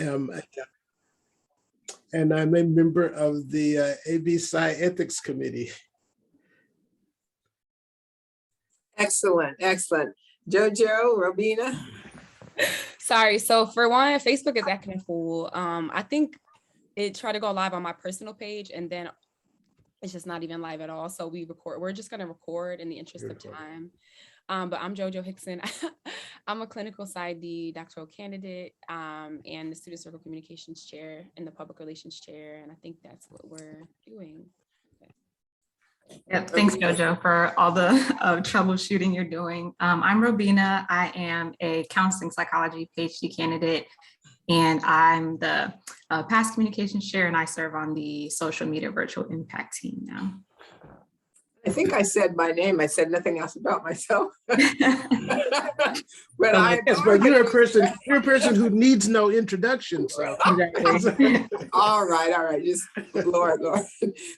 am, and I'm a member of the ABSI Ethics Committee. Excellent, excellent. Jojo, Robina? Sorry, so for one, Facebook is acting a fool. I think it tried to go live on my personal page and then it's just not even live at all. So we're just gonna record in the interest of time. But I'm Jojo Hickson. I'm a clinical PsyD doctoral candidate and the Student Circle Communications Chair and the Public Relations Chair. And I think that's what we're doing. Yep, thanks, Jojo, for all the troubleshooting you're doing. I'm Robina. I am a counseling psychology PhD candidate, and I'm the past communications chair, and I serve on the social media virtual impact team now. I think I said my name. I said nothing else about myself. But you're a person who needs no introduction. So all right. Just Lord.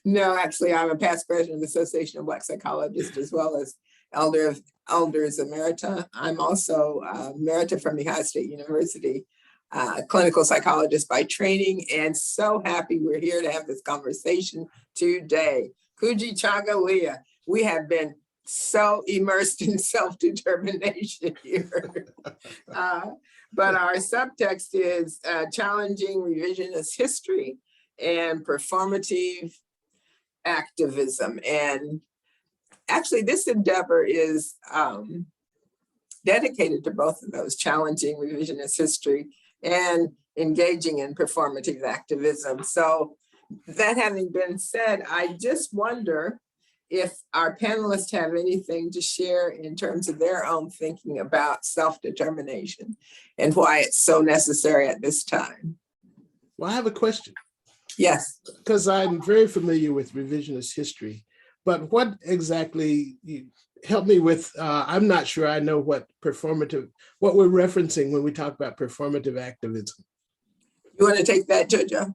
No, actually, I'm a past president of the Association of Black Psychologists, as well as elders emerita. I'm also emerita from the Ohio State University, clinical psychologist by training, and so happy we're here to have this conversation today. Kujichagulia. We have been so immersed in self-determination here. But our subtext is challenging revisionist history and performative activism. And actually, this endeavor is dedicated to both of those, challenging revisionist history and engaging in performative activism. So that having been said, I just wonder if our panelists have anything to share in terms of their own thinking about self-determination and why it's so necessary at this time. Well, I have a question. Yes. Because I'm very familiar with revisionist history, but what exactly, help me with, I'm not sure I know what we're referencing when we talk about performative activism. You want to take that, Jojo?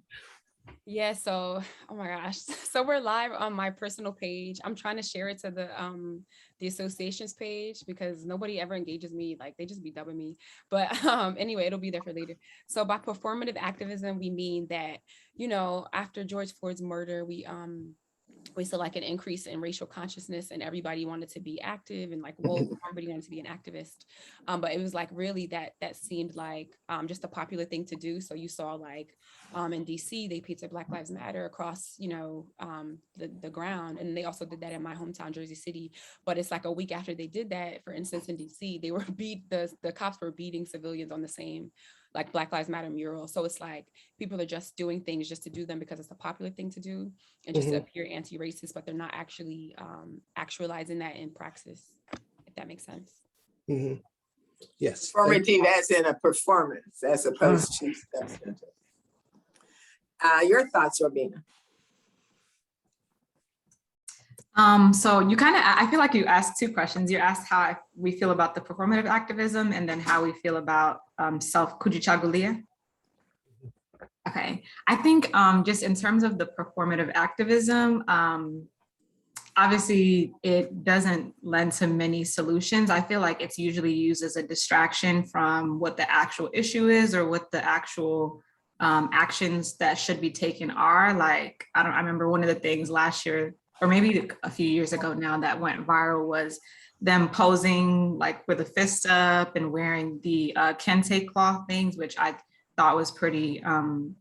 Yeah, so, oh my gosh. So we're live on my personal page. I'm trying to share it to the association's page because nobody ever engages me, like they just be dubbing me. But anyway, it'll be there for later. So by performative activism, we mean that, after George Floyd's murder, we saw like an increase in racial consciousness and everybody wanted to be active and like woke, everybody wanted to be an activist. But it was like really that seemed like just a popular thing to do. So you saw like in DC, they painted Black Lives Matter across, the ground. And they also did that in my hometown, Jersey City. But it's like a week after they did that, for instance, in DC, they were the cops were beating civilians on the same like Black Lives Matter mural. So it's like people are just doing things just to do them because it's a popular thing to do and just to appear anti-racist, but they're not actually actualizing that in praxis, if that makes sense. Yes. Performative as in a performance as opposed to substantive. Your thoughts, Robina? So you I feel like you asked two questions. You asked how we feel about the performative activism and then how we feel about Kujichagulia. Okay, I think just in terms of the performative activism, obviously it doesn't lend to many solutions. I feel like it's usually used as a distraction from what the actual issue is or what the actual actions that should be taken are. Like, I remember one of the things last year, or maybe a few years ago now, that went viral was them posing like with a fist up and wearing the kente cloth things, which I thought was pretty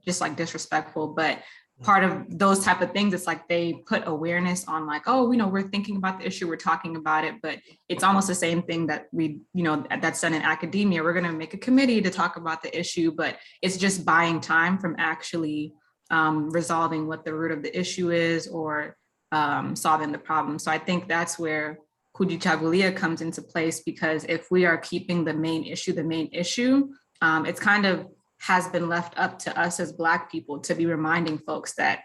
just like disrespectful. But part of those type of things, it's like they put awareness on like, oh, we're thinking about the issue, we're talking about it, but it's almost the same thing that we, that's done in academia. We're gonna make a committee to talk about the issue, but it's just buying time from actually resolving what the root of the issue is or solving the problem. So I think that's where Kujichagulia comes into place, because if we are keeping the main issue, it's kind of has been left up to us as Black people to be reminding folks that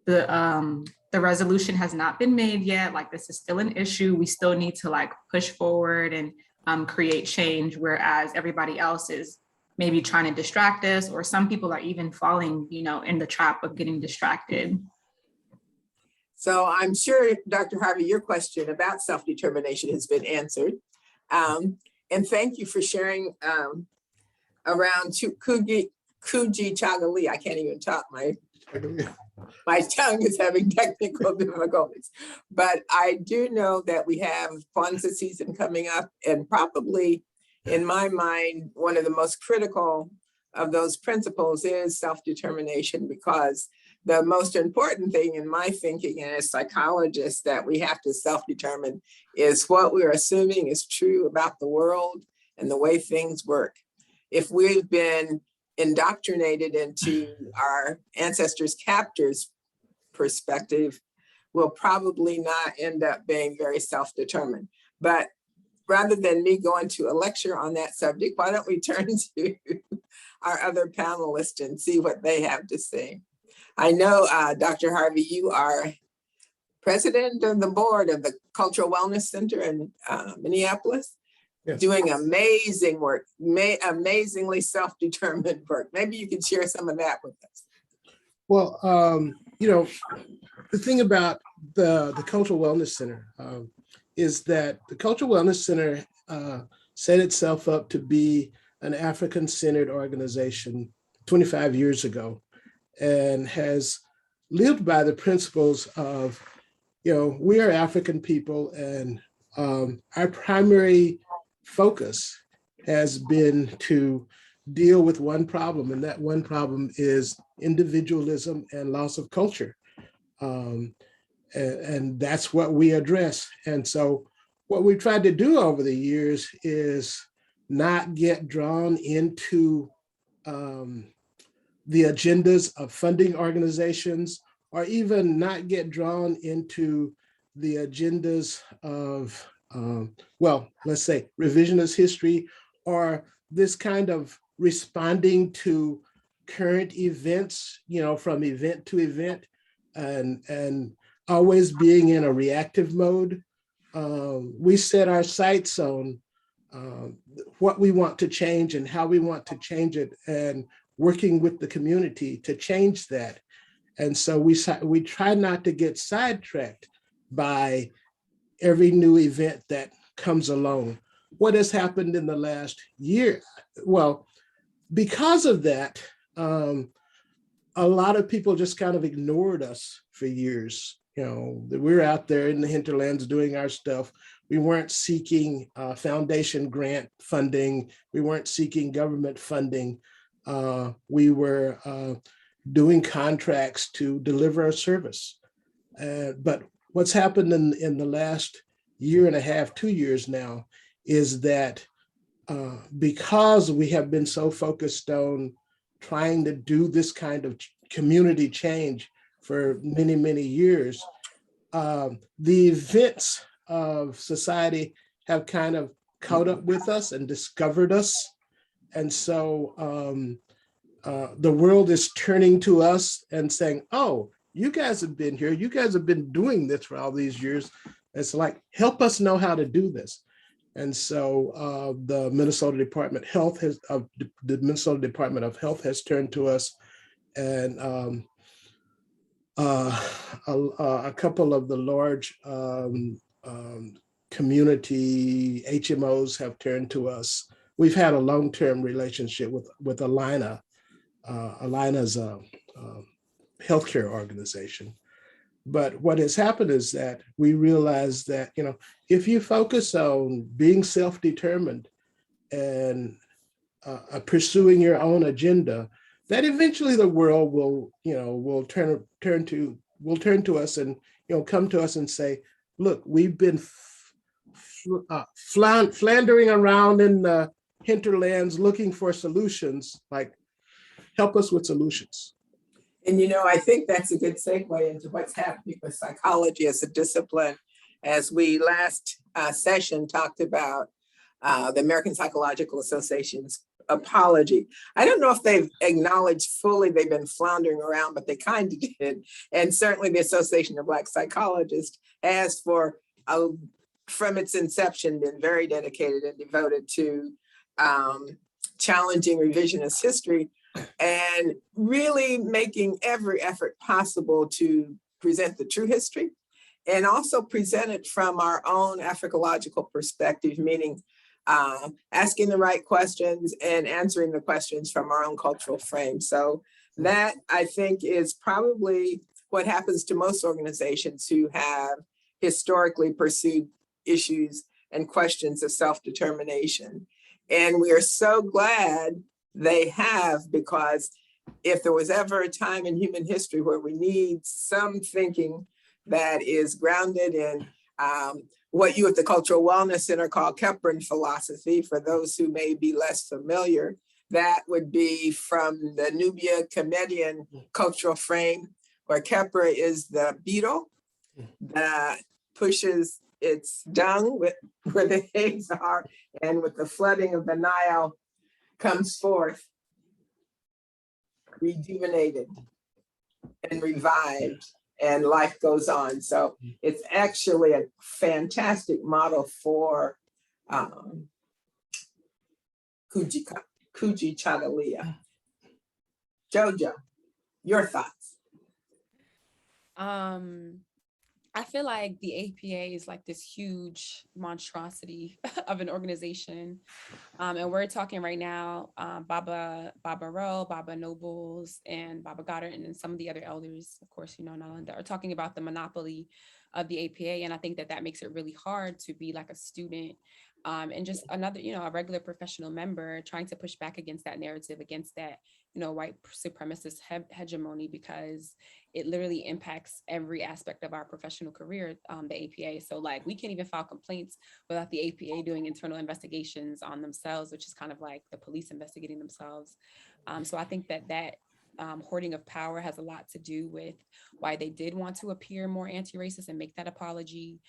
the resolution has not been made yet. Like, this is still an issue. We still need to like push forward and create change, whereas everybody else is maybe trying to distract us, or some people are even falling, in the trap of getting distracted. So I'm sure, Dr. Harvey, your question about self-determination has been answered. And thank you for sharing around Kujichagulia. I can't even talk. My tongue is having technical difficulties. But I do know that we have Kwanzaa season coming up, and probably, in my mind, one of the most critical of those principles is self-determination, because the most important thing in my thinking as psychologists that we have to self-determine is what we're assuming is true about the world and the way things work. If we've been indoctrinated into our ancestors' captors' perspective, we'll probably not end up being very self-determined. But rather than me going to a lecture on that subject, why don't we turn to our other panelists and see what they have to say. I know, Dr. Harvey, you are president of the board of the Cultural Wellness Center in Minneapolis. Yes. Doing amazing work, amazingly self-determined work. Maybe you can share some of that with us. Well, the thing about the Cultural Wellness Center is that the Cultural Wellness Center set itself up to be an African-centered organization 25 years ago, and has lived by the principles of, we are African people, and our primary focus has been to deal with one problem, and that one problem is individualism and loss of culture. And that's what we address. And so what we've tried to do over the years is not get drawn into the agendas of funding organizations, or even not get drawn into the agendas of, let's say revisionist history, or this kind of responding to current events, from event to event, and always being in a reactive mode. We set our sights on what we want to change and how we want to change it, and working with the community to change that. And so we try not to get sidetracked by every new event that comes along. What has happened in the last year? Well, because of that, a lot of people just kind of ignored us for years. We're out there in the hinterlands doing our stuff. We weren't seeking foundation grant funding. We weren't seeking government funding. We were doing contracts to deliver a service. But what's happened in the last year and a half, 2 years now, is that because we have been so focused on trying to do this kind of community change for many, many years, the events of society have kind of caught up with us and discovered us. And so the world is turning to us and saying, oh, you guys have been here. You guys have been doing this for all these years. It's like, help us know how to do this. And so the Minnesota Department of Health has turned to us, and a couple of the large community HMOs have turned to us. We've had a long-term relationship with Alina. Alina's a healthcare organization. But what has happened is that we realize that, if you focus on being self-determined and pursuing your own agenda, that eventually the world will turn to us and come to us and say, look, we've been floundering around in the hinterlands looking for solutions. Like, help us with solutions. And I think that's a good segue into what's happening with psychology as a discipline. As we last session talked about the American Psychological Association's apology. I don't know if they've acknowledged fully they've been floundering around, but they kind of did. And certainly the Association of Black Psychologists has from its inception been very dedicated and devoted to challenging revisionist history and really making every effort possible to present the true history, and also present it from our own Africological perspective, meaning asking the right questions and answering the questions from our own cultural frame. So that, I think, is probably what happens to most organizations who have historically pursued issues and questions of self-determination. And we are so glad they have, because if there was ever a time in human history where we need some thinking that is grounded in what you at the Cultural Wellness Center call Kepleran philosophy, for those who may be less familiar, that would be from the Nubia Comedian cultural frame, where Kepler is the beetle that pushes its dung where the eggs are, and with the flooding of the Nile comes forth rejuvenated and revived, and life goes on. So it's actually a fantastic model for Kujichagulia. Jojo, your thoughts? I feel like the APA is like this huge monstrosity of an organization. And we're talking right now, Baba Rowe, Baba Nobles, and Baba Goddard, and then some of the other elders, of course, Nalanda, are talking about the monopoly of the APA. And I think that makes it really hard to be like a student and just another, a regular professional member trying to push back against that narrative, against that, white supremacist hegemony, because it literally impacts every aspect of our professional career, the APA. So like, we can't even file complaints without the APA doing internal investigations on themselves, which is kind of like the police investigating themselves. So I think that hoarding of power has a lot to do with why they did want to appear more anti-racist and make that apology,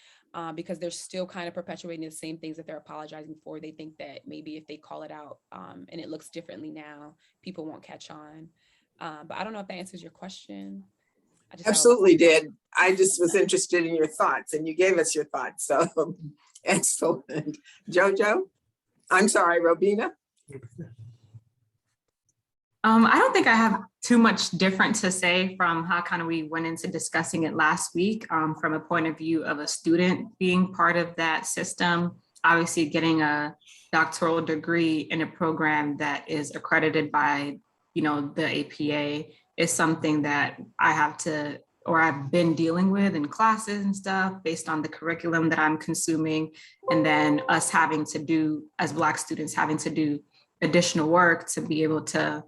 because they're still kind of perpetuating the same things that they're apologizing for. They think that maybe if they call it out and it looks differently now, people won't catch on. But I don't know if that answers your question. Absolutely did. I just was interested in your thoughts, and you gave us your thoughts. So excellent. Jojo? I'm sorry, Robina? I don't think I have too much different to say from how kind of we went into discussing it last week, from a point of view of a student being part of that system. Obviously, getting a doctoral degree in a program that is accredited by, the APA is something that I have to, or I've been dealing with in classes and stuff based on the curriculum that I'm consuming. And then us having to do, as Black students, having to do additional work to be able to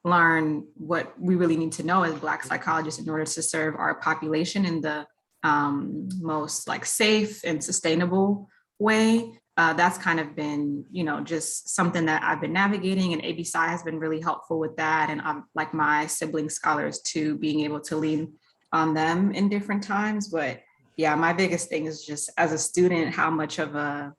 learn what we really need to know as Black psychologists in order to serve our population in the most like safe and sustainable way. That's kind of been, just something that I've been navigating, and ABSI has been really helpful with that. And like my sibling scholars too, being able to lean on them in different times. But yeah, my biggest thing is just as a student, how much of a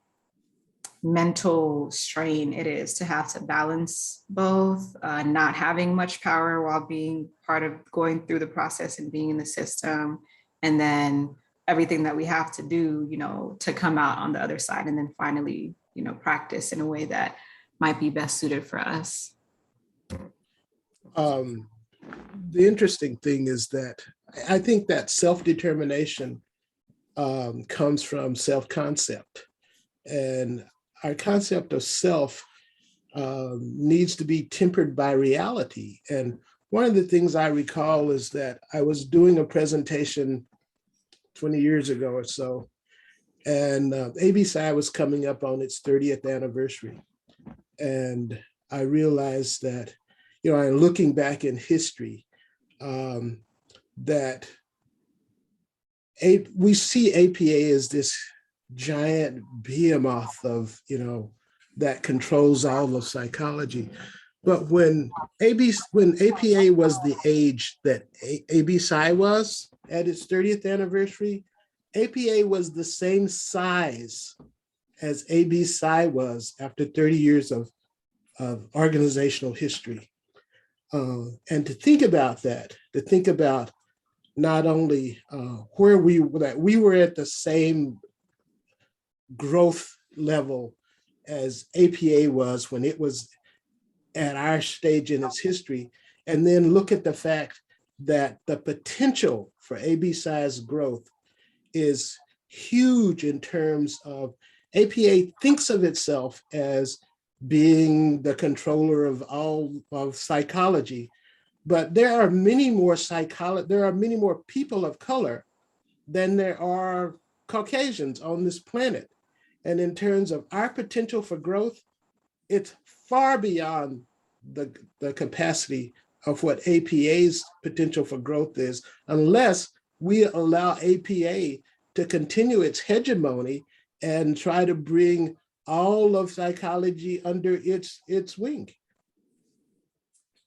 mental strain it is to have to balance both, not having much power while being part of going through the process and being in the system, and then everything that we have to do, to come out on the other side and then finally, practice in a way that might be best suited for us. The interesting thing is that I think that self-determination comes from self-concept, and our concept of self needs to be tempered by reality. And one of the things I recall is that I was doing a presentation 20 years ago or so, and ABSI was coming up on its 30th anniversary. And I realized that, I'm looking back in history, that we see APA as this giant behemoth of, that controls all of psychology. But when APA was the age that ABSI was at its 30th anniversary, APA was the same size as ABSI was after 30 years of organizational history. And to think about that, to think about not only where we were at the same growth level as APA was when it was at our stage in its history, and then look at the fact that the potential for ABSI's growth is huge in terms of APA thinks of itself as being the controller of all of psychology, but there are many more people of color than there are Caucasians on this planet. And in terms of our potential for growth, it's far beyond the capacity of what APA's potential for growth is, unless we allow APA to continue its hegemony and try to bring all of psychology under its wing.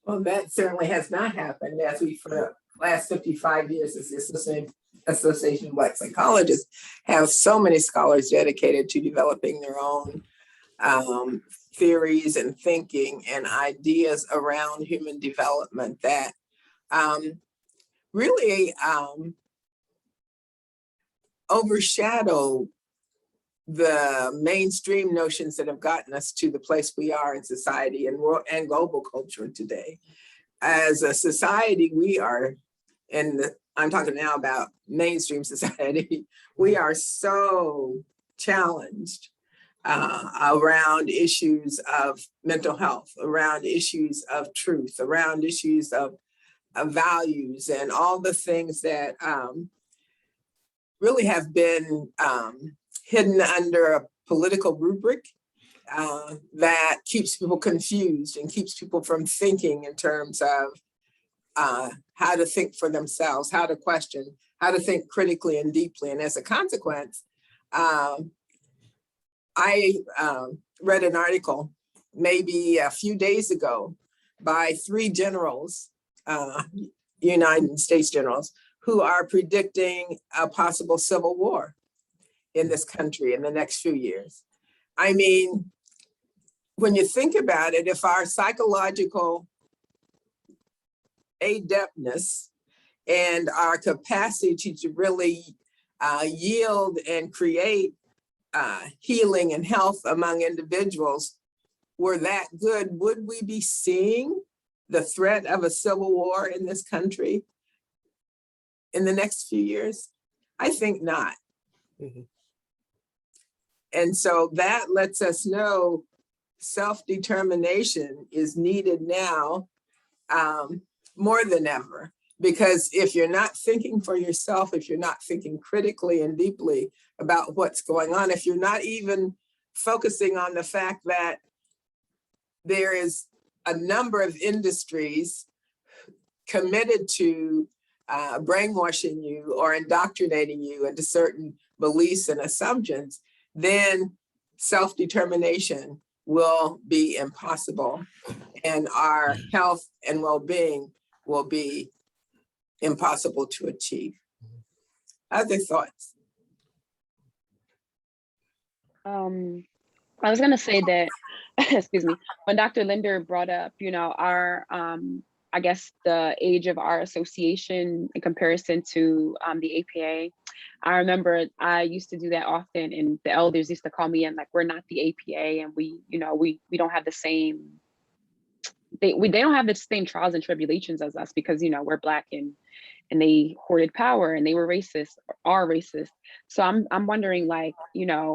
Well, that certainly has not happened, as we, for the last 55 years, as the Association of Black Psychologists, have so many scholars dedicated to developing their own theories and thinking and ideas around human development that really overshadow the mainstream notions that have gotten us to the place we are in society and global culture today. As a society, we are, I'm talking now about mainstream society, we are so challenged around issues of mental health, around issues of truth, around issues of values, and all the things that really have been hidden under a political rubric that keeps people confused and keeps people from thinking in terms of how to think for themselves, how to question, how to think critically and deeply. And as a consequence, I read an article maybe a few days ago by 3 generals, United States generals, who are predicting a possible civil war in this country in the next few years. I mean, when you think about it, if our psychological adeptness and our capacity to really yield and create healing and health among individuals were that good, would we be seeing the threat of a civil war in this country in the next few years? I think not. Mm-hmm. And so that lets us know self-determination is needed now more than ever. Because if you're not thinking for yourself, if you're not thinking critically and deeply about what's going on, if you're not even focusing on the fact that there is a number of industries committed to brainwashing you or indoctrinating you into certain beliefs and assumptions, then self-determination will be impossible, and our health and well-being will be impossible to achieve. Other thoughts? I was going to say that, excuse me, when Dr. Linder brought up, our, I guess the age of our association in comparison to the APA, I remember I used to do that often, and the elders used to call me in like, we're not the APA, and we don't have the same, they don't have the same trials and tribulations as us, because we're Black and they hoarded power and they were racist, are racist. So I'm wondering, like,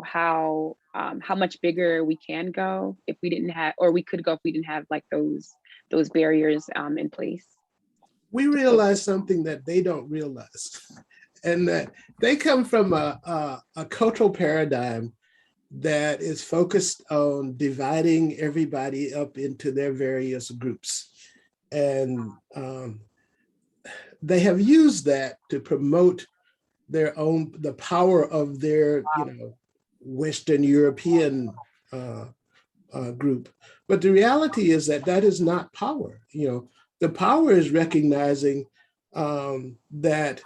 how much bigger we can go if we didn't have, or we could go if we didn't have like those barriers in place. We realize something that they don't realize, and that they come from a cultural paradigm that is focused on dividing everybody up into their various groups. And they have used that to promote the power of their, Western European group. But the reality is that is not power. The power is recognizing that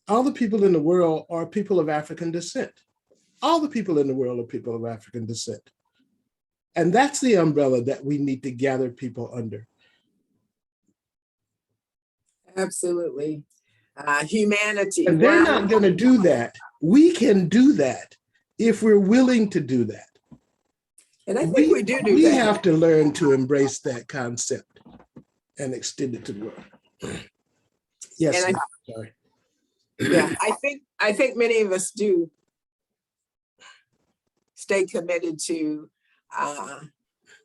all the people in the world are people of African descent. All the people in the world are people of African descent. And that's the umbrella that we need to gather people under. Absolutely. Humanity. And they're not going to do that. We can do that if we're willing to do that. And I think we do We that. have to learn to embrace that concept and extend it to the world. Yes, And sorry. Yeah, I think many of us do. stay committed to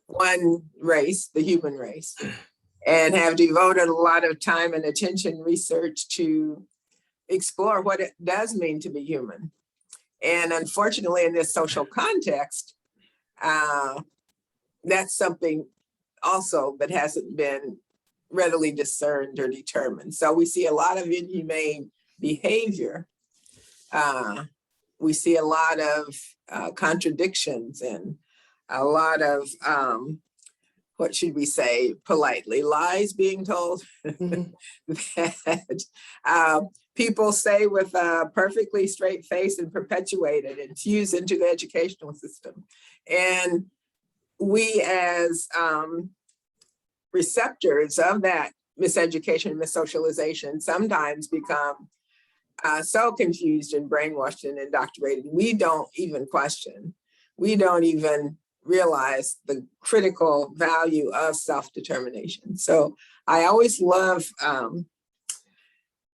one race, the human race, and have devoted a lot of time and attention research to explore what it does mean to be human. And unfortunately, in this social context, that's something also that hasn't been readily discerned or determined. So we see a lot of inhumane behavior. We see a lot of contradictions and a lot of, what should we say politely, lies being told that people say with a perfectly straight face and perpetuate it and fuse into the educational system. And we as receptors of that miseducation and missocialization sometimes become so confused and brainwashed and indoctrinated, we don't even question. We don't even realize the critical value of self-determination. So I always love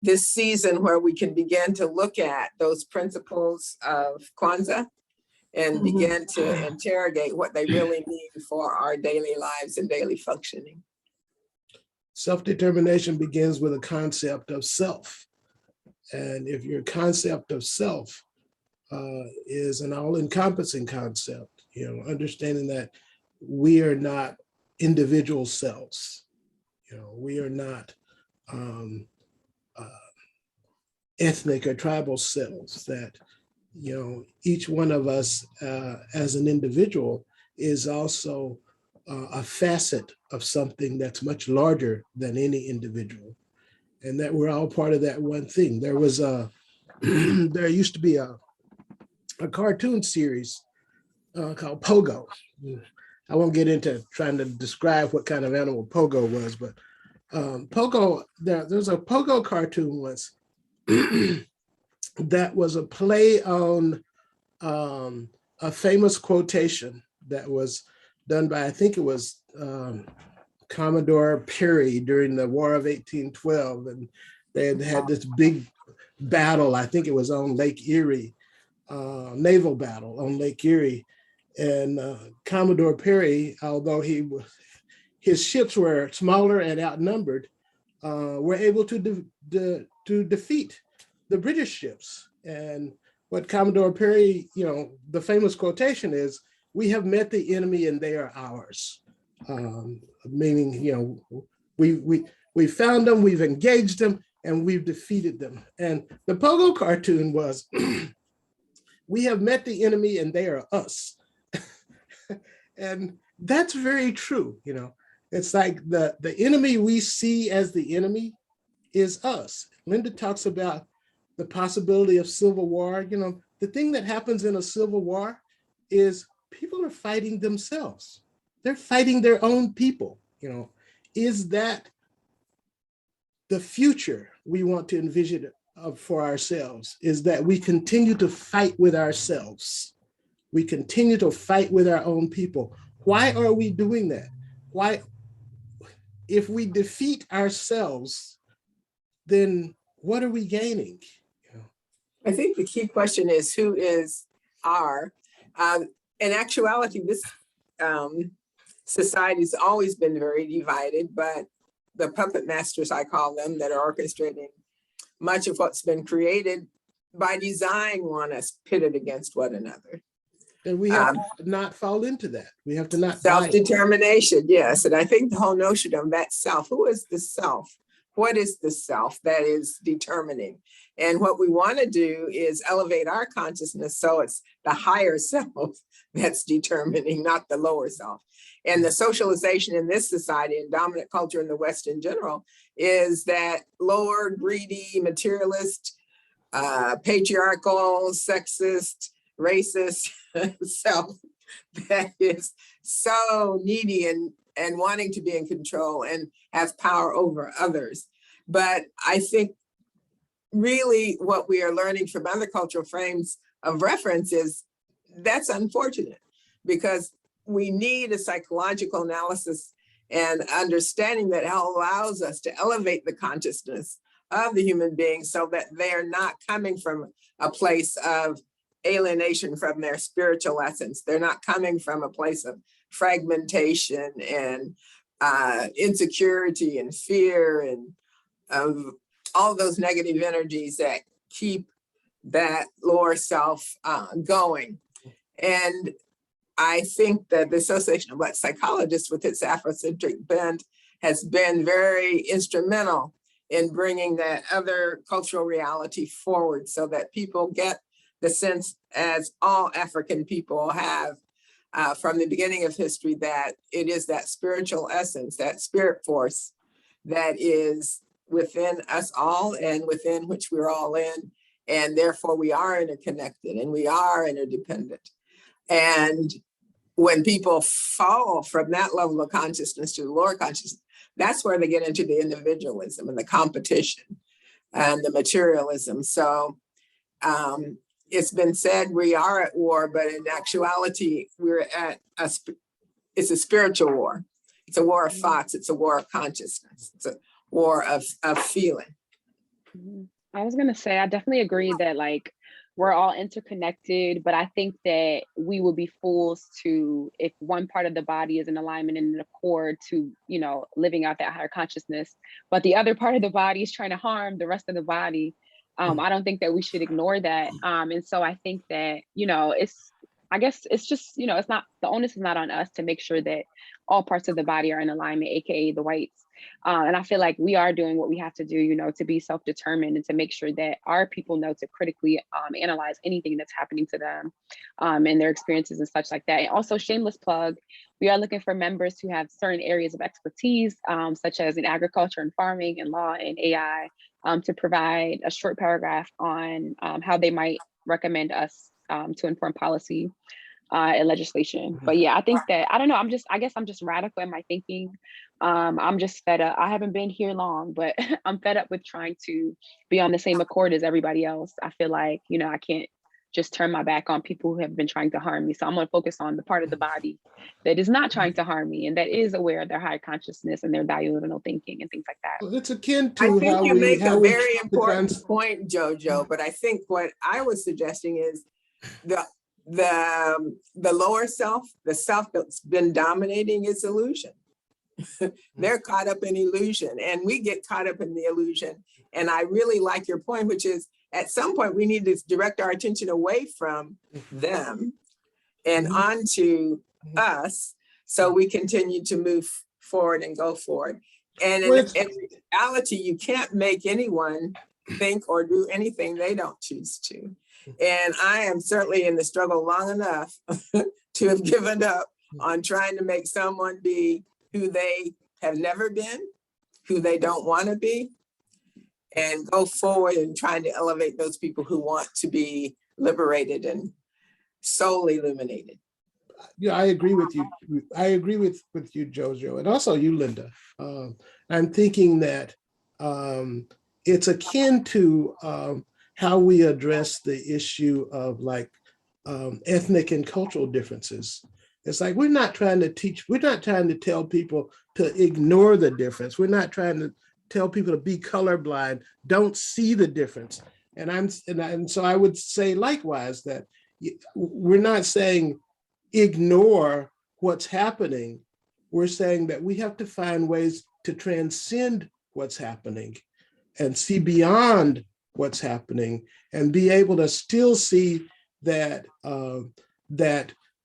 this season where we can begin to look at those principles of Kwanzaa and begin to interrogate what they really mean for our daily lives and daily functioning. Self-determination begins with a concept of self. And if your concept of self is an all-encompassing concept, understanding that we are not individual selves, we are not ethnic or tribal selves, that each one of us as an individual is also a facet of something that's much larger than any individual, and that we're all part of that one thing. There was there used to be a cartoon series called Pogo. I won't get into trying to describe what kind of animal Pogo was, but Pogo, there's a Pogo cartoon once that was a play on a famous quotation that was done by, I think it was Commodore Perry during the War of 1812. And they had this big battle, I think it was on Lake Erie, naval battle on Lake Erie. And Commodore Perry, although his ships were smaller and outnumbered, were able to defeat the British ships. And what Commodore Perry, the famous quotation is, "We have met the enemy and they are ours." Meaning, we found them, we've engaged them, and we've defeated them. And the Pogo cartoon was, "We have met the enemy and they are us." And that's very true. It's like the enemy we see as the enemy is us. Linda talks about the possibility of civil war. The thing that happens in a civil war is people are fighting themselves. They're fighting their own people. Is that the future we want to envision for ourselves? Is that we continue to fight with ourselves? We continue to fight with our own people. Why are we doing that? Why, if we defeat ourselves, then what are we gaining? I think the key question is, who is our? In actuality, this society's always been very divided, but the puppet masters, I call them, that are orchestrating much of what's been created by design want us pitted against one another. And we have to not fall into that. We have to not self-determination, yes. And I think the whole notion of that self, who is the self? What is the self that is determining? And what we want to do is elevate our consciousness so it's the higher self that's determining, not the lower self. And the socialization in this society and dominant culture in the West in general is that lower, greedy, materialist, patriarchal, sexist, racist self that is so needy and wanting to be in control and have power over others. But I think really what we are learning from other cultural frames of reference is that's unfortunate, because we need a psychological analysis and understanding that allows us to elevate the consciousness of the human being so that they are not coming from a place of alienation from their spiritual essence. They're not coming from a place of fragmentation and insecurity and fear and all those negative energies that keep that lower self going. And I think that the Association of Black Psychologists, with its Afrocentric bent, has been very instrumental in bringing that other cultural reality forward so that people get the sense, as all African people have from the beginning of history, that it is that spiritual essence, that spirit force that is within us all and within which we're all in. And therefore we are interconnected and we are interdependent. And when people fall from that level of consciousness to the lower consciousness, that's where they get into the individualism and the competition and the materialism. So it's been said we are at war, but in actuality, we're at it's a spiritual war. It's a war of thoughts. It's a war of consciousness. It's a war of feeling. I was gonna say, I definitely agree that like we're all interconnected, but I think that we would be fools to, if one part of the body is in alignment and in accord to, you know, living out that higher consciousness, but the other part of the body is trying to harm the rest of the body. I don't think that we should ignore that. And so I think that, you know, I guess it's just, you know, it's not, the onus is not on us to make sure that all parts of the body are in alignment, AKA the whites. And I feel like we are doing what we have to do, you know, to be self-determined and to make sure that our people know to critically analyze anything that's happening to them and their experiences and such like that. And also, shameless plug, we are looking for members who have certain areas of expertise, such as in agriculture and farming and law and AI, to provide a short paragraph on how they might recommend us to inform policy and legislation. But yeah, I think that, I don't know, I guess I'm just radical in my thinking. I'm just fed up. I haven't been here long, but I'm fed up with trying to be on the same accord as everybody else. I feel like, you know, I can't just turn my back on people who have been trying to harm me. So I'm gonna focus on the part of the body that is not trying to harm me and that is aware of their higher consciousness and their diurnal thinking and things like that. Well, it's akin to I think how you make a very the important point, Jojo, but I think what I was suggesting is the lower self, the self that's been dominating, is illusion. They're caught up in illusion and we get caught up in the illusion. And I really like your point, which is at some point we need to direct our attention away from them and onto us so we continue to move forward and go forward. And in reality, you can't make anyone think or do anything they don't choose to. And I am certainly in the struggle long enough to have given up on trying to make someone be who they have never been, who they don't want to be, and go forward and trying to elevate those people who want to be liberated and soul illuminated. Yeah, I agree with you. I agree with you, Jojo, and also you, Linda. I'm thinking that it's akin to how we address the issue of like ethnic and cultural differences. It's like we're not trying to tell people to ignore the difference. We're not trying to tell people to be colorblind, don't see the difference. And so I would say likewise that we're not saying ignore what's happening. We're saying that we have to find ways to transcend what's happening and see beyond what's happening and be able to still see that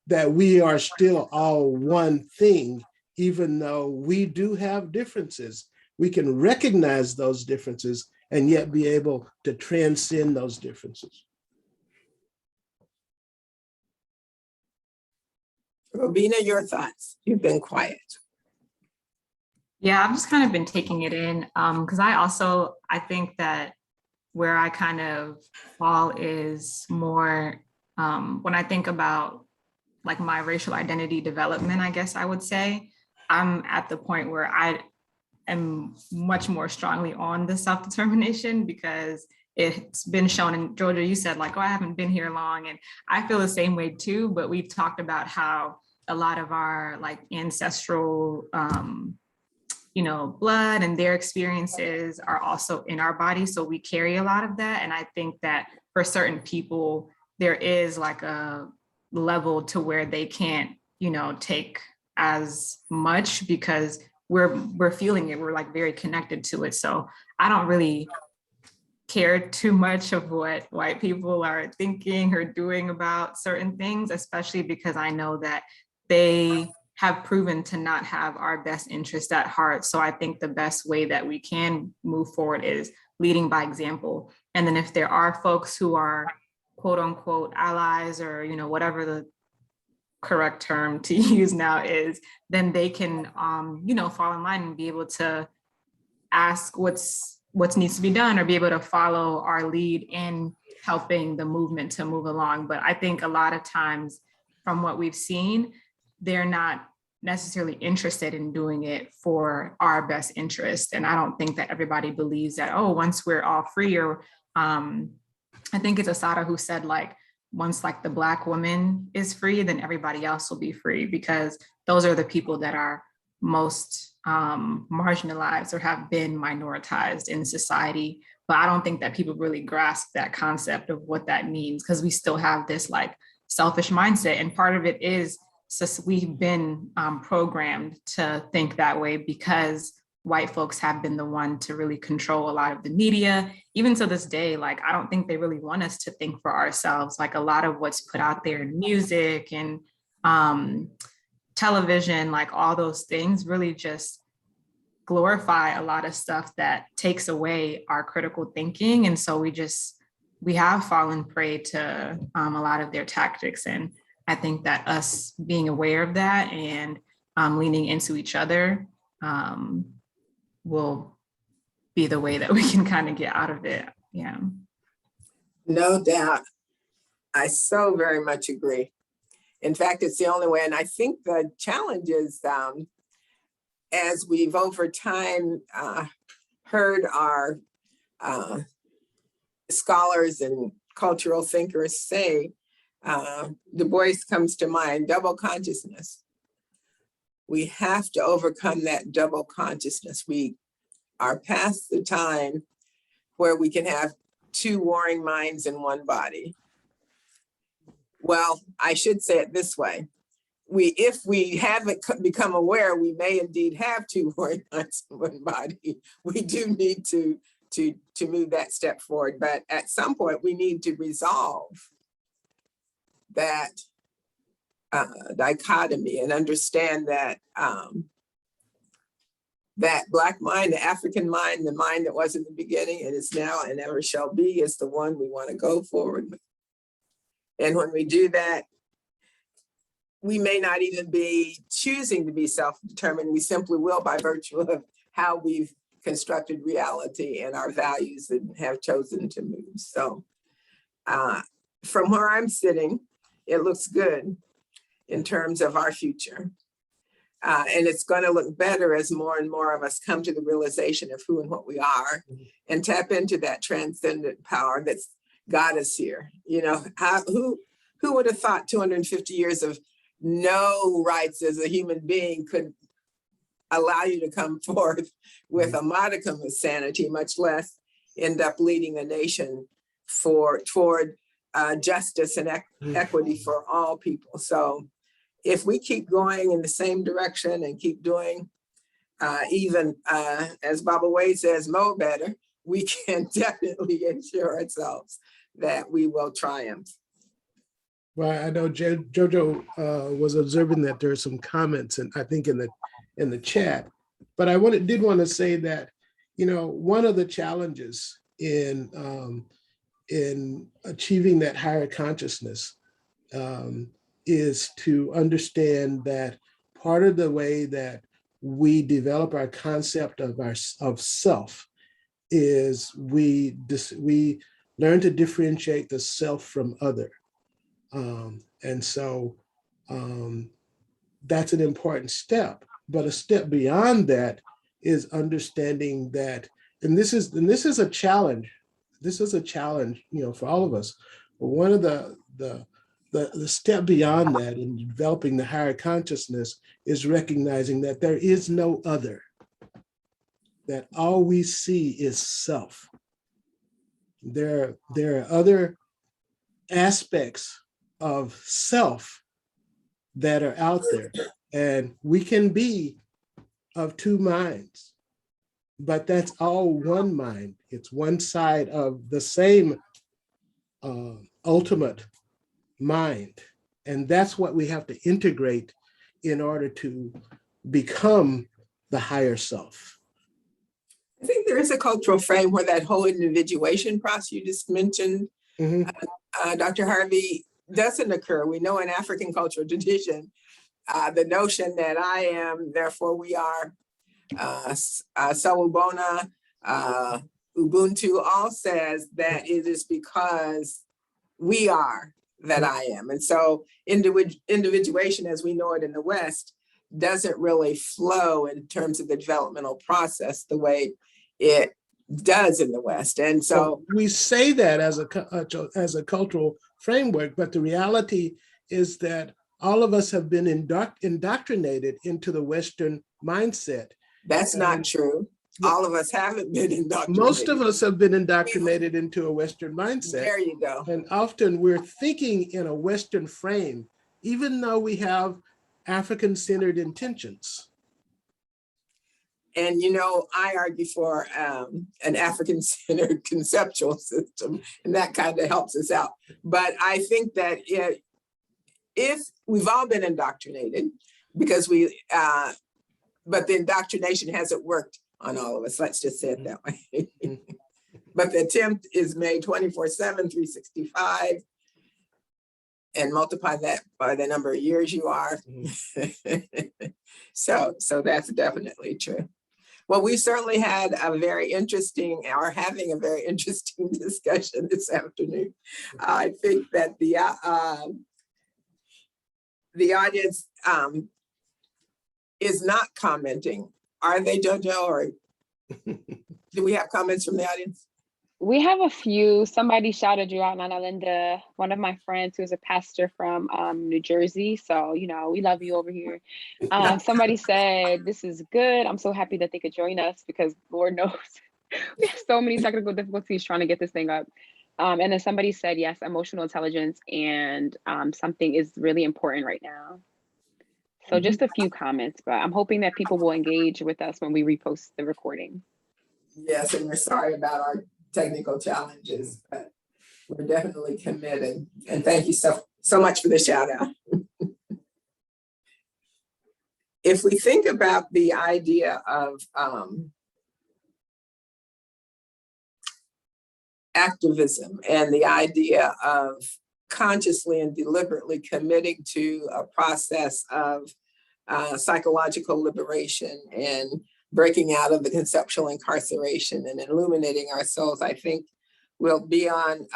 that we are still all one thing, even though we do have differences. We can recognize those differences and yet be able to transcend those differences. Robina, your thoughts? You've been quiet. Yeah, I've just kind of been taking it in because I think that where I kind of fall is more when I think about like my racial identity development, I guess I would say, I'm at the point where I am much more strongly on the self-determination because it's been shown, and Georgia, you said like, oh, I haven't been here long. And I feel the same way too, but we've talked about how a lot of our like ancestral, blood and their experiences are also in our body. So we carry a lot of that. And I think that for certain people, there is like a level to where they can't, take as much because we're feeling it. We're like very connected to it. So I don't really care too much of what white people are thinking or doing about certain things, especially because I know that they have proven to not have our best interest at heart. So I think the best way that we can move forward is leading by example. And then if there are folks who are quote unquote allies or, whatever the correct term to use now is, then they can, fall in line and be able to ask what needs to be done or be able to follow our lead in helping the movement to move along. But I think a lot of times from what we've seen, they're not necessarily interested in doing it for our best interest. And I don't think that everybody believes that, oh, once we're all free, or I think it's Asada who said like, once like the Black woman is free, then everybody else will be free, because those are the people that are most marginalized or have been minoritized in society. But I don't think that people really grasp that concept of what that means, because we still have this like selfish mindset. And part of it is, so we've been programmed to think that way because white folks have been the one to really control a lot of the media. Even to this day, like, I don't think they really want us to think for ourselves. Like a lot of what's put out there in music and television, like all those things really just glorify a lot of stuff that takes away our critical thinking. And so we have fallen prey to a lot of their tactics. And I think that us being aware of that and leaning into each other will be the way that we can kind of get out of it. Yeah. No doubt. I so very much agree. In fact, it's the only way. And I think the challenge is, as we've over time heard our scholars and cultural thinkers say, Du Bois comes to mind, double consciousness. We have to overcome that double consciousness. We are past the time where we can have two warring minds in one body. Well, I should say it this way. If we haven't become aware, we may indeed have two warring minds in one body. We do need to move that step forward. But at some point, we need to resolve that dichotomy and understand that that Black mind, the African mind, the mind that was in the beginning and is now and ever shall be, is the one we want to go forward with. And when we do that, we may not even be choosing to be self-determined. We simply will by virtue of how we've constructed reality and our values and have chosen to move. So from where I'm sitting, it looks good in terms of our future. And it's going to look better as more and more of us come to the realization of who and what we are and tap into that transcendent power that's got us here. Who would have thought 250 years of no rights as a human being could allow you to come forth with a modicum of sanity, much less end up leading a nation toward justice and equity for all people. So if we keep going in the same direction and keep doing even, as Baba Wade says, mo better, we can definitely ensure ourselves that we will triumph. Well, I know Jojo was observing that there are some comments, and I think in the chat, but I did want to say that, one of the challenges in achieving that higher consciousness is to understand that part of the way that we develop our concept of self is we learn to differentiate the self from other. And so that's an important step. But a step beyond that is understanding that, and this is a challenge. This is a challenge, for all of us. But one of the step beyond that in developing the higher consciousness is recognizing that there is no other, that all we see is self. There are other aspects of self that are out there. And we can be of two minds, but that's all one mind. It's one side of the same ultimate mind. And that's what we have to integrate in order to become the higher self. I think there is a cultural frame where that whole individuation process you just mentioned, Dr. Harvey, doesn't occur. We know in African cultural tradition, the notion that I am, therefore we are, Sawubona, Ubuntu all says that it is because we are that I am. And so individuation as we know it in the West doesn't really flow in terms of the developmental process the way it does in the West. And so we say that as a cultural framework, but the reality is that all of us have been indoctrinated into the Western mindset. That's not true. All of us haven't been indoctrinated. Most of us have been indoctrinated into a Western mindset. There you go. And often we're thinking in a Western frame, even though we have African-centered intentions. And, you know, I argue for an African-centered conceptual system, and that kind of helps us out. But I think that if we've all been indoctrinated, because but the indoctrination hasn't worked on all of us, let's just say it that way. But the attempt is made 24/7, 365, and multiply that by the number of years you are. So that's definitely true. Well, we certainly had a very interesting, or having a very interesting discussion this afternoon. I think that the audience is not commenting. Are they, JoJo, or do we have comments from the audience? We have a few. Somebody shouted you out, Nana Linda, one of my friends who's a pastor from New Jersey. So, you know, we love you over here. Somebody said, this is good. I'm so happy that they could join us because Lord knows we have so many technical difficulties trying to get this thing up. And then somebody said, yes, emotional intelligence and something is really important right now. So just a few comments, but I'm hoping that people will engage with us when we repost the recording. Yes, and we're sorry about our technical challenges, but we're definitely committed. And thank you so much for the shout out. If we think about the idea of activism and the idea of consciously and deliberately committing to a process of psychological liberation and breaking out of the conceptual incarceration and illuminating our souls, I think we'll be on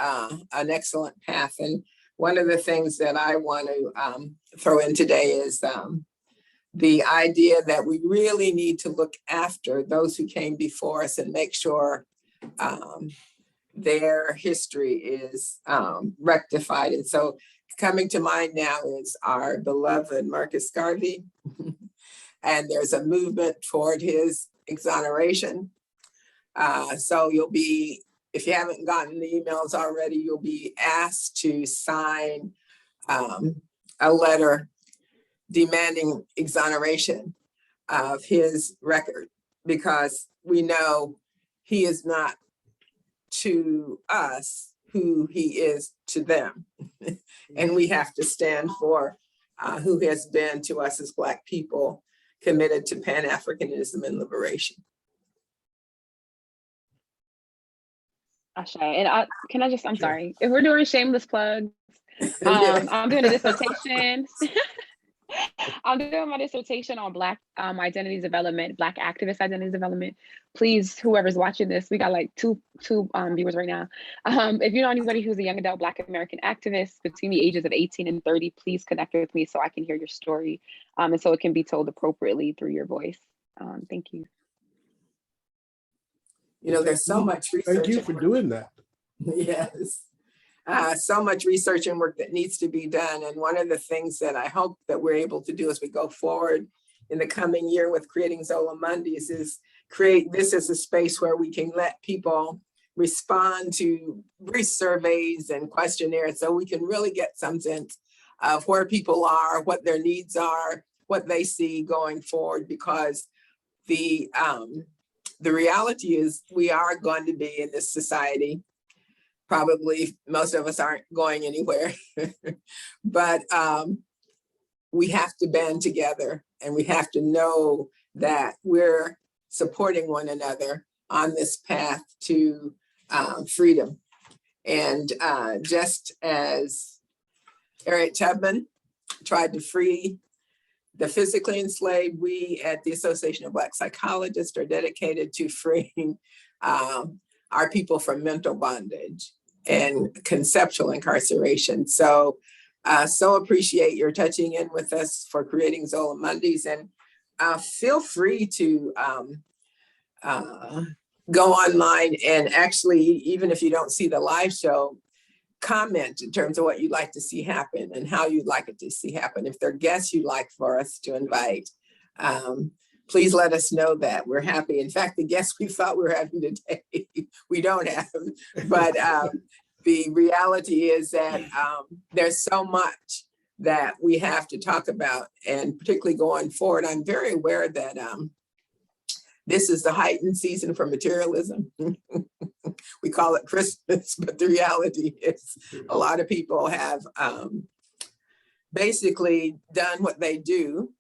an excellent path. And one of the things that I want to throw in today is the idea that we really need to look after those who came before us and make sure their history is rectified. And so coming to mind now is our beloved Marcus Garvey. And there's a movement toward his exoneration. So you'll be, if you haven't gotten the emails already, you'll be asked to sign a letter demanding exoneration of his record, because we know he is not to us who he is to them. And we have to stand for who he has been to us as Black people committed to Pan-Africanism and liberation. Asha, and I'm sorry, if we're doing shameless plugs, I'm doing a dissertation. I'm doing my dissertation on Black identity development, Black activist identity development. Please, whoever's watching this, we got like two viewers right now. If you know anybody who's a young adult Black American activist between the ages of 18 and 30, please connect with me so I can hear your story and so it can be told appropriately through your voice. Thank you. You know, there's so much research. Thank you for doing that. Yes. So much research and work that needs to be done. And one of the things that I hope that we're able to do as we go forward in the coming year with Creating Zola Mondays is create this as a space where we can let people respond to brief surveys and questionnaires so we can really get some sense of where people are, what their needs are, what they see going forward, because the reality is we are going to be in this society. Probably most of us aren't going anywhere, but we have to band together and we have to know that we're supporting one another on this path to freedom. And just as Harriet Tubman tried to free the physically enslaved, we at the Association of Black Psychologists are dedicated to freeing our people from mental bondage and conceptual incarceration. So, so appreciate your touching in with us for Creating Zola Mondays, and feel free to go online and actually, even if you don't see the live show, comment in terms of what you'd like to see happen and how you'd like it to see happen. If there are guests you'd like for us to invite, please let us know that. We're happy. In fact, the guests we thought we were having today, we don't have, but the reality is that there's so much that we have to talk about, and particularly going forward, I'm very aware that this is the heightened season for materialism. We call it Christmas, but the reality is a lot of people have basically done what they do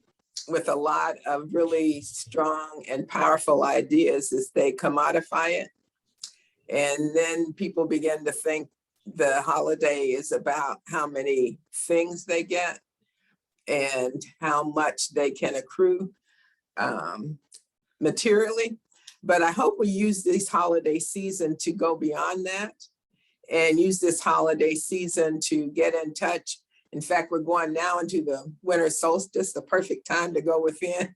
with a lot of really strong and powerful ideas is they commodify it. And then people begin to think the holiday is about how many things they get and how much they can accrue materially. But I hope we use this holiday season to go beyond that and use this holiday season to get in touch. In fact, we're going now into the winter solstice, the perfect time to go within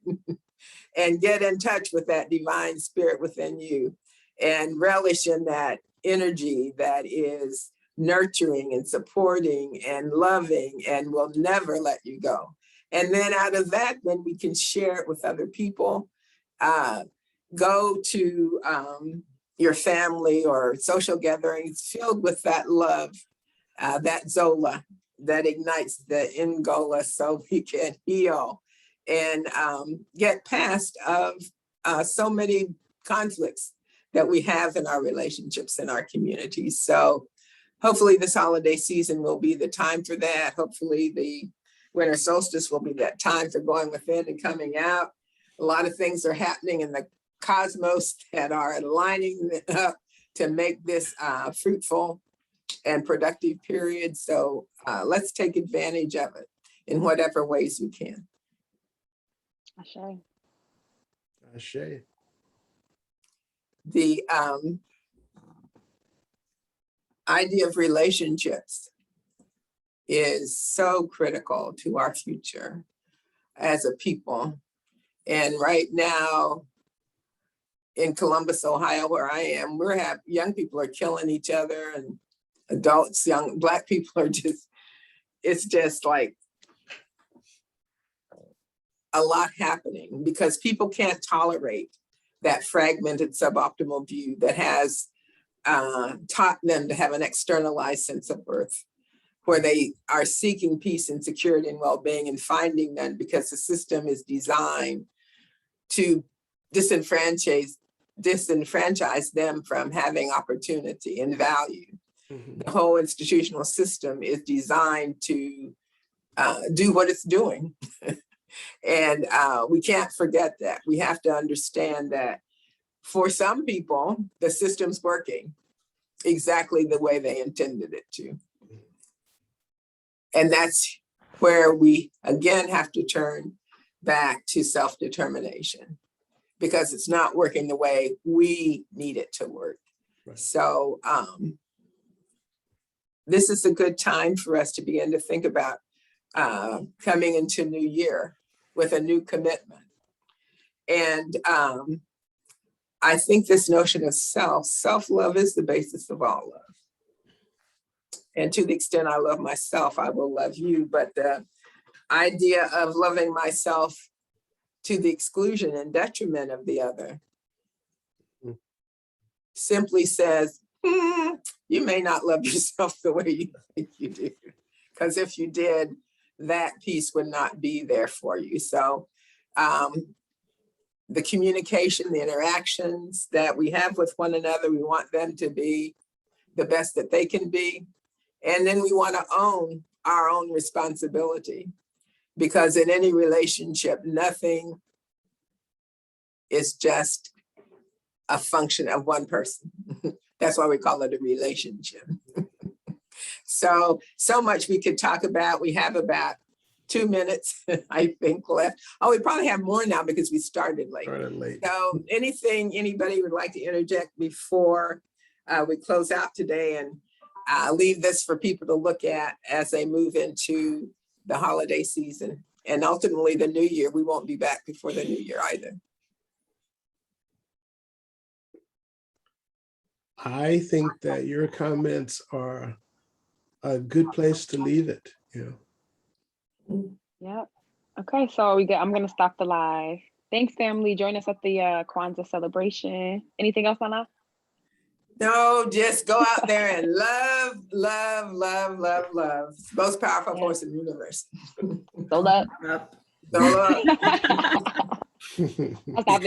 and get in touch with that divine spirit within you and relish in that energy that is nurturing and supporting and loving and will never let you go. And then out of that, then we can share it with other people. Go to your family or social gatherings filled with that love, that Zola that ignites the Ngola so we can heal and get past of so many conflicts that we have in our relationships in our communities. So hopefully this holiday season will be the time for that. Hopefully the winter solstice will be that time for going within and coming out. A lot of things are happening in the cosmos that are lining up to make this fruitful and productive period. So let's take advantage of it in whatever ways we can. Ashe. Ashe. The idea of relationships is so critical to our future as a people. And right now, in Columbus, Ohio, where I am, young people are killing each other, and adults, young Black people are just, it's just like a lot happening because people can't tolerate that fragmented suboptimal view that has taught them to have an externalized sense of worth, where they are seeking peace and security and well-being and finding none because the system is designed to disenfranchise them from having opportunity and value. Mm-hmm. The whole institutional system is designed to do what it's doing. And we can't forget that. We have to understand that for some people, the system's working exactly the way they intended it to. And that's where we, again, have to turn back to self-determination because it's not working the way we need it to work. Right. So this is a good time for us to begin to think about coming into New Year with a new commitment. And I think this notion of self-love is the basis of all love. And to the extent I love myself, I will love you. But the idea of loving myself to the exclusion and detriment of the other simply says you may not love yourself the way you think you do. Because if you did, that piece would not be there for you. So the communication, the interactions that we have with one another, we want them to be the best that they can be. And then we want to own our own responsibility, because in any relationship, nothing is just a function of one person. That's why we call it a relationship. So much we could talk about. We have about 2 minutes, I think, left. Oh, we probably have more now because we started late. So anything anybody would like to interject before we close out today, and leave this for people to look at as they move into the holiday season and ultimately the new year. We won't be back before the new year either. I think that your comments are a good place to leave it. Yep. Okay, so I'm going to stop the live. Thanks, family. Join us at the Kwanzaa celebration. Anything else, Anna? No, just go out there and love, love, love, love, love. It's the most powerful force in the universe. Zola. Zola. I'll stop